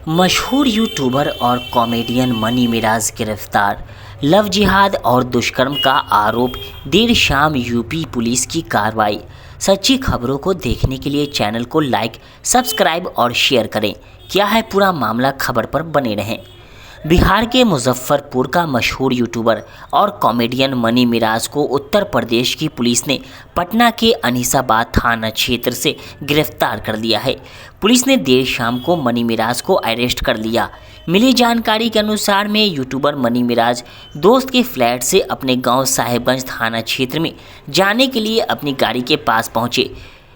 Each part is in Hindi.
मशहूर यूट्यूबर और कॉमेडियन मनी मिराज गिरफ्तार। लव जिहाद और दुष्कर्म का आरोप। देर शाम यूपी पुलिस की कार्रवाई। सच्ची खबरों को देखने के लिए चैनल को लाइक, सब्सक्राइब और शेयर करें। क्या है पूरा मामला, खबर पर बने रहें। बिहार के मुजफ्फरपुर का मशहूर यूट्यूबर और कॉमेडियन मनी मिराज को उत्तर प्रदेश की पुलिस ने पटना के अनीसाबाद थाना क्षेत्र से गिरफ्तार कर लिया है। पुलिस ने देर शाम को मनी मिराज को अरेस्ट कर लिया। मिली जानकारी के अनुसार में यूट्यूबर मनी मिराज दोस्त के फ्लैट से अपने गांव साहेबगंज थाना क्षेत्र में जाने के लिए अपनी गाड़ी के पास पहुंचे।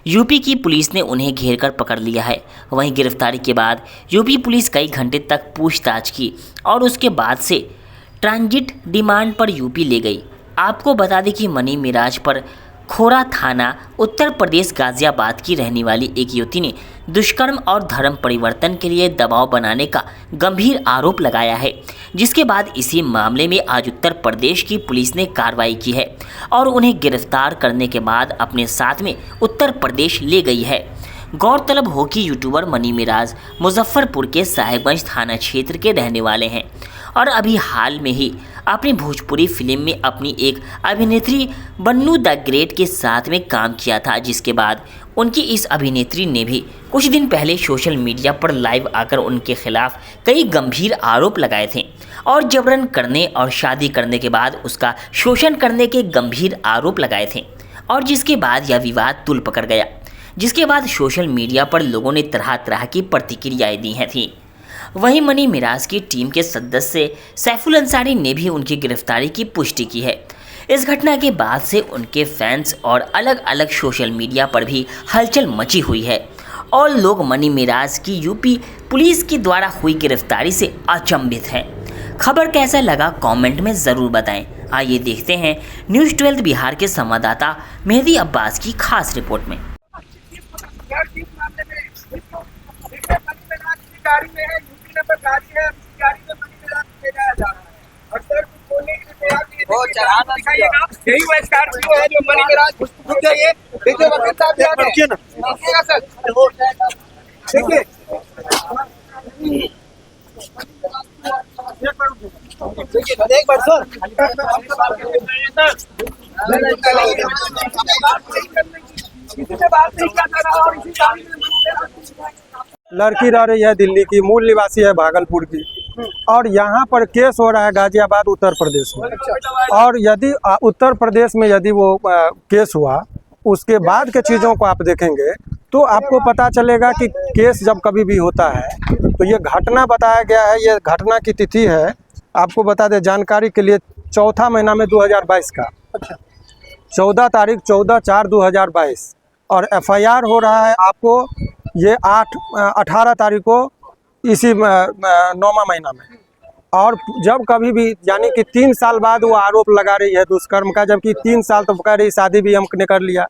यूपी की पुलिस ने उन्हें घेर कर पकड़ लिया है। वहीं गिरफ्तारी के बाद यूपी पुलिस कई घंटे तक पूछताछ की और उसके बाद से ट्रांजिट डिमांड पर यूपी ले गई। आपको बता दें कि मनी मिराज पर खोरा थाना उत्तर प्रदेश गाजियाबाद की रहने वाली एक युवती ने दुष्कर्म और धर्म परिवर्तन के लिए दबाव बनाने का गंभीर आरोप लगाया है, जिसके बाद इसी मामले में आज उत्तर प्रदेश की पुलिस ने कार्रवाई की है और उन्हें गिरफ्तार करने के बाद अपने साथ में उत्तर प्रदेश ले गई है। गौरतलब हो कि यूट्यूबर मनी मिराज मुजफ्फरपुर के साहेबगंज थाना क्षेत्र के रहने वाले हैं और अभी हाल में ही अपनी भोजपुरी फिल्म में अपनी एक अभिनेत्री बन्नू द ग्रेट के साथ में काम किया था, जिसके बाद उनकी इस अभिनेत्री ने भी कुछ दिन पहले सोशल मीडिया पर लाइव आकर उनके खिलाफ कई गंभीर आरोप लगाए थे और जबरन करने और शादी करने के बाद उसका शोषण करने के गंभीर आरोप लगाए थे और जिसके बाद यह विवाद तूल पकड़ गया, जिसके बाद सोशल मीडिया पर लोगों ने तरह तरह की प्रतिक्रियाएं दी हैं थी। वहीं मनी मिराज की टीम के सदस्य सैफुल अंसारी ने भी उनकी गिरफ्तारी की पुष्टि की है। इस घटना के बाद से उनके फैंस और अलग अलग सोशल मीडिया पर भी हलचल मची हुई है और लोग मनी मिराज की यूपी पुलिस के द्वारा हुई गिरफ्तारी से अचंभित हैं। खबर कैसा लगा कमेंट में ज़रूर बताएं। आइए देखते हैं न्यूज़ 12 बिहार के संवाददाता मेहदी अब्बास की खास रिपोर्ट में। गाड़ी में है, यूपी नंबर गाड़ी है, गाड़ी में मनी मिराज ले जाया जा रहा है और सर कुछ बोलने के लिए तैयार नहीं है। वो चढ़ाना दिखाइएगा, यही वो स्कॉर्पियो है जो मनी मिराज रुक जाइए। देखिए वकील साहब यहाँ पे देखिएगा सर, देखिए एक बार सर किसी से बात नहीं किया जा रहा और इसी गाड़ी में लड़की रह रही है दिल्ली की, मूल निवासी है भागलपुर की और यहाँ पर केस हो रहा है गाजियाबाद उत्तर प्रदेश में। और यदि उत्तर प्रदेश में यदि वो केस हुआ, उसके बाद के चीज़ों को आप देखेंगे तो आपको पता चलेगा कि केस जब कभी भी होता है तो ये घटना बताया गया है। ये घटना की तिथि है, आपको बता दें जानकारी के लिए, चौथा महीना में 2022 का 14 तारीख 14/4/2022 और FIR हो रहा है आपको ये 18 तारीख को इसी 9वां महीना में। और जब कभी भी यानी कि 3 साल बाद वो आरोप लगा रही है दुष्कर्म का, जबकि 3 साल तो कह रही शादी भी हमने कर लिया।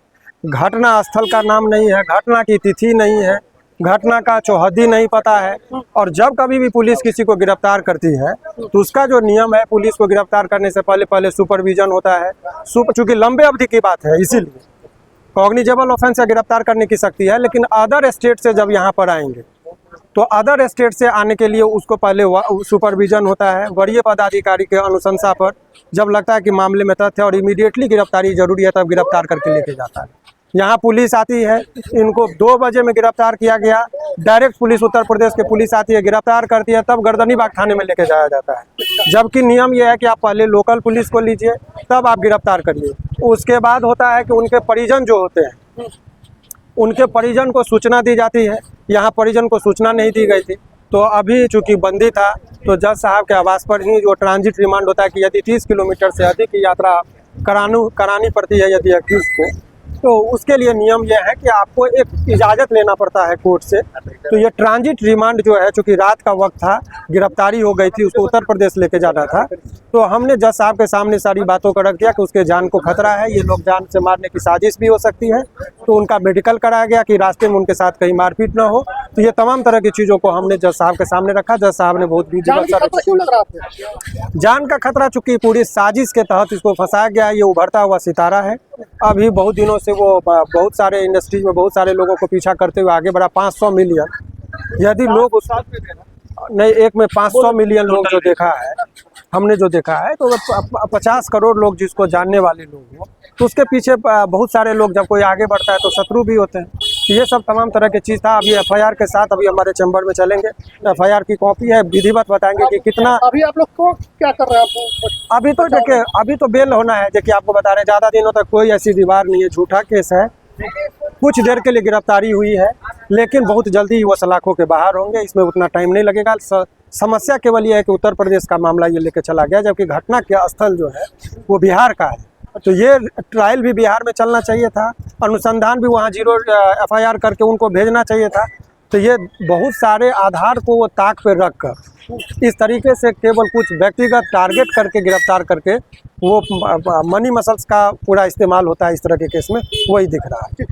घटना स्थल का नाम नहीं है, घटना की तिथि नहीं है, घटना का चौहद्दी नहीं पता है। और जब कभी भी पुलिस किसी को गिरफ्तार करती है तो उसका जो नियम है, पुलिस को गिरफ्तार करने से पहले सुपरविजन होता है। चूँकि लंबे अवधि की बात है, इसीलिए कॉग्निजेबल ऑफेंस से गिरफ्तार करने की शक्ति है। लेकिन अदर स्टेट से जब यहाँ पर आएंगे तो अदर स्टेट से आने के लिए उसको पहले सुपरविजन होता है वरीय पदाधिकारी के अनुशंसा पर। जब लगता है कि मामले में तथ्य और इमीडिएटली गिरफ्तारी जरूरी है तब गिरफ्तार करके लेके जाता है। यहाँ पुलिस आती है, इनको 2 बजे में गिरफ्तार किया गया। डायरेक्ट पुलिस उत्तर प्रदेश की पुलिस आती है, गिरफ्तार करती है, तब गर्दनीबाग थाने में लेके जाया जाता है। जबकि नियम यह है कि आप पहले लोकल पुलिस को लीजिए तब आप गिरफ्तार करिए। उसके बाद होता है कि उनके परिजन जो होते हैं, उनके परिजन को सूचना दी जाती है। यहाँ परिजन को सूचना नहीं दी गई थी तो अभी चूँकि बंदी था तो जज साहब के आवास पर ही जो ट्रांजिट रिमांड होता है कि यदि 30 किलोमीटर से अधिक की यात्रा करानी पड़ती है यदि अक्यूज को, तो उसके लिए नियम यह है कि आपको एक इजाज़त लेना पड़ता है कोर्ट से। तो ये ट्रांजिट रिमांड जो है, चूँकि रात का वक्त था, गिरफ्तारी हो गई थी, उसको उत्तर प्रदेश लेके जाना था, तो हमने जज साहब के सामने सारी बातों को रख दिया कि उसके जान को खतरा है, ये लोग जान से मारने की साजिश भी हो सकती है। तो उनका मेडिकल कराया गया कि रास्ते में उनके साथ कहीं मारपीट ना हो। तो ये तमाम तरह की चीज़ों को हमने जज साहब के सामने रखा। जज साहब ने बहुत जान का खतरा, चूँकि पूरी साजिश के तहत इसको फंसाया गया है। ये उभरता हुआ सितारा है, अभी बहुत दिनों से वो बहुत सारे इंडस्ट्रीज में बहुत सारे लोगों को पीछा करते हुए आगे बढ़ा। 500 मिलियन यदि लोग नहीं, एक में 500 मिलियन लोग जो देखा है, हमने जो देखा है, तो 50 करोड़ लोग जिसको जानने वाले लोग हो, तो उसके पीछे बहुत सारे लोग, जब कोई आगे बढ़ता है तो शत्रु भी होते हैं। तो ये सब तमाम तरह की चीज़ था। अभी एफआईआर के साथ अभी हमारे चैम्बर में चलेंगे, एफआईआर की कॉपी है, विधिवत बताएंगे कि कितना। अभी आप लोग को क्या कर रहे हैं? अभी तो देखिए, अभी तो बेल होना है, देखिए आपको बता रहे हैं, ज़्यादा दिनों तक कोई ऐसी दीवार नहीं है, झूठा केस है। कुछ देर के लिए गिरफ्तारी हुई है, लेकिन बहुत जल्दी ही वो सलाखों के बाहर होंगे, इसमें उतना टाइम नहीं लगेगा। समस्या केवल ये है कि उत्तर प्रदेश का मामला ये लेके चला गया, जबकि घटना के स्थल जो है वो बिहार का है। तो ये ट्रायल भी बिहार में चलना चाहिए था, अनुसंधान भी वहाँ 0 एफआईआर करके उनको भेजना चाहिए था। तो ये बहुत सारे आधार को वो ताक पे रख कर इस तरीके से केवल कुछ व्यक्तिगत टारगेट करके गिरफ्तार करके वो मनी मसल्स का पूरा इस्तेमाल होता है इस तरह के केस में, वही दिख रहा है।